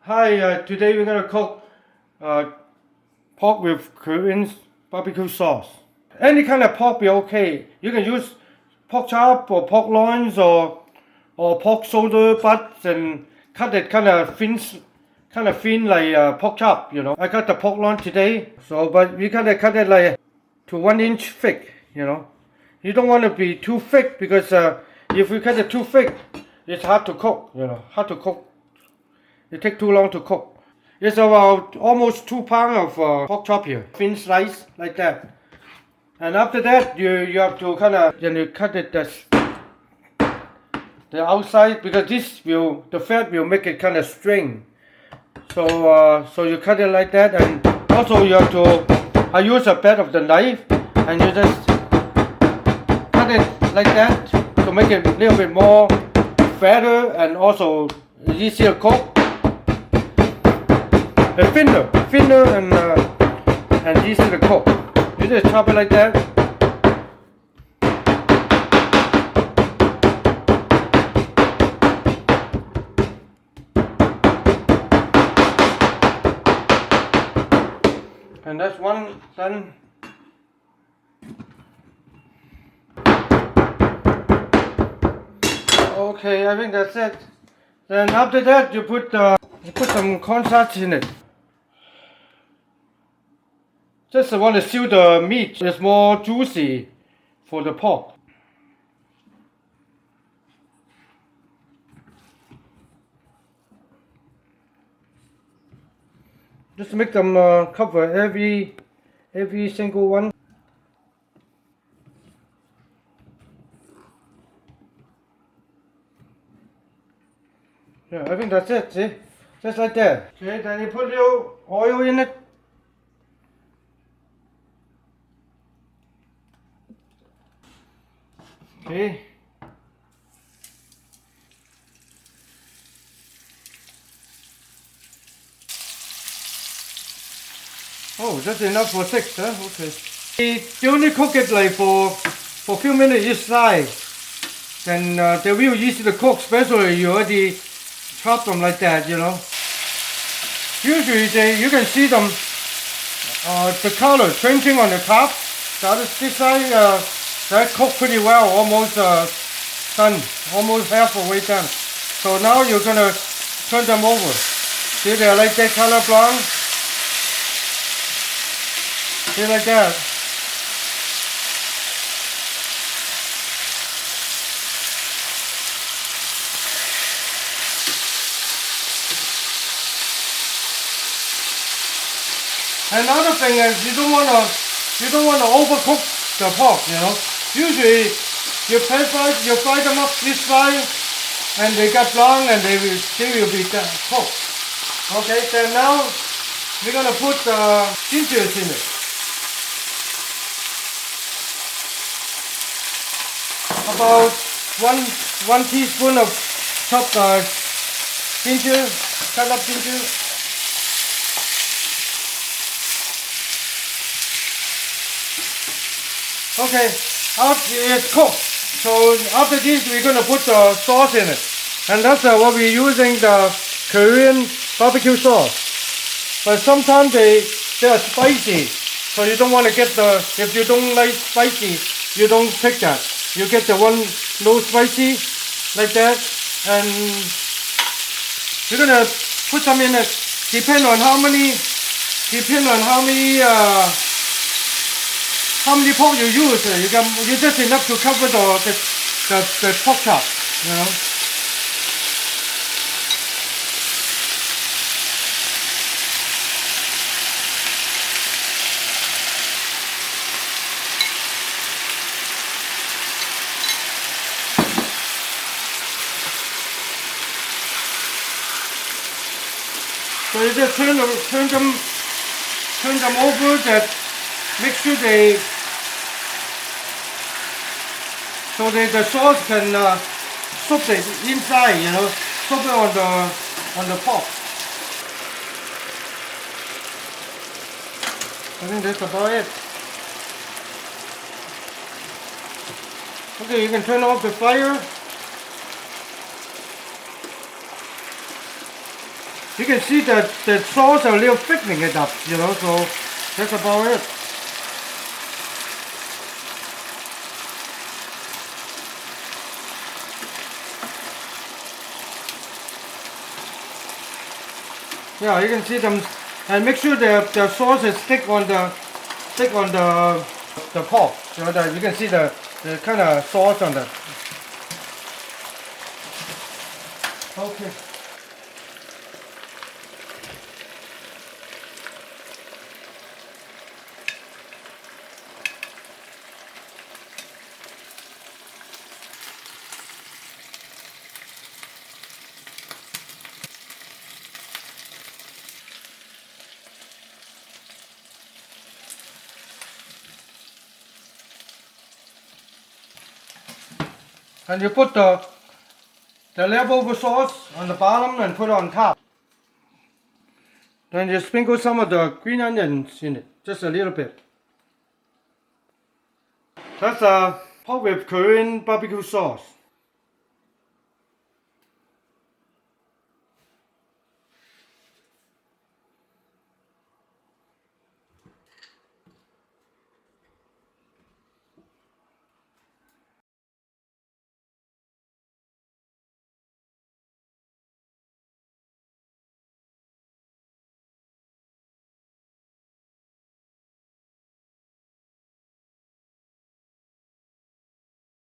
Hi, today we're gonna cook uh, pork with Korean barbecue sauce. Any kind of pork be okay. You can use pork chop or pork loins or pork shoulder butts and cut it kind of thin like pork chop. I got the pork loin today, so but we gotta cut it like to 1 inch thick. You don't want to be too thick because if you cut it too thick, it's hard to cook. Hard to cook. It takes too long to cook. It's about almost 2 pounds of pork chop here, thin slice like that. And after that, you have to kind of cut it the outside because the fat will make it kind of string. So you cut it like that, and also you have to. I use a bed of the knife, and you just cut it like that to make it a little bit more fatter and also easier to cook. Thinner and easy to cook. You just chop it like that. And that's one done. Okay, I think that's it. Then after that, you put some cornstarch in it. Just want to seal the meat. It's more juicy for the pork. Just make them cover every single one. Yeah, I think that's it. See, just like that. Okay, then you put your oil in it. Okay. Oh, that's enough for 6, huh? Okay. You only cook it like for a few minutes each side. Then they will easy to cook, especially you already chop them like that, Usually you can see them, the color changing on the top. This side, that cooked pretty well, almost done, almost halfway done. So now you're gonna turn them over. See, they're like that color brown. See, like that. Another thing is you don't wanna overcook the pork. Usually you fry them up this side, and they get brown and they will be cooked. Okay, then now we're gonna put ginger in it. About one teaspoon of chopped ginger, cut up ginger. Okay, it's cooked. So after this, we're gonna put the sauce in it, and that's what we're using, the Korean barbecue sauce. But sometimes they are spicy, so you don't want to get if you don't like spicy, you don't take that. You get the one low spicy like that, and you're gonna put some in it. Depend on how many pork you use. You just enough to cover the pork chop. So you just turn them over. That make sure the sauce can soak it inside. Soak it on the pork. I think that's about it. Okay, you can turn off the fire. You can see that the sauce are a little thickening it up, you know, so that's about it. Yeah, you can see them, and make sure the sauce is thick on the pork. You know that you can see the kind of sauce on that. Okay. And you put the leftover sauce on the bottom and put it on top. Then you sprinkle some of the green onions in it, just a little bit. That's pork with Korean barbecue sauce.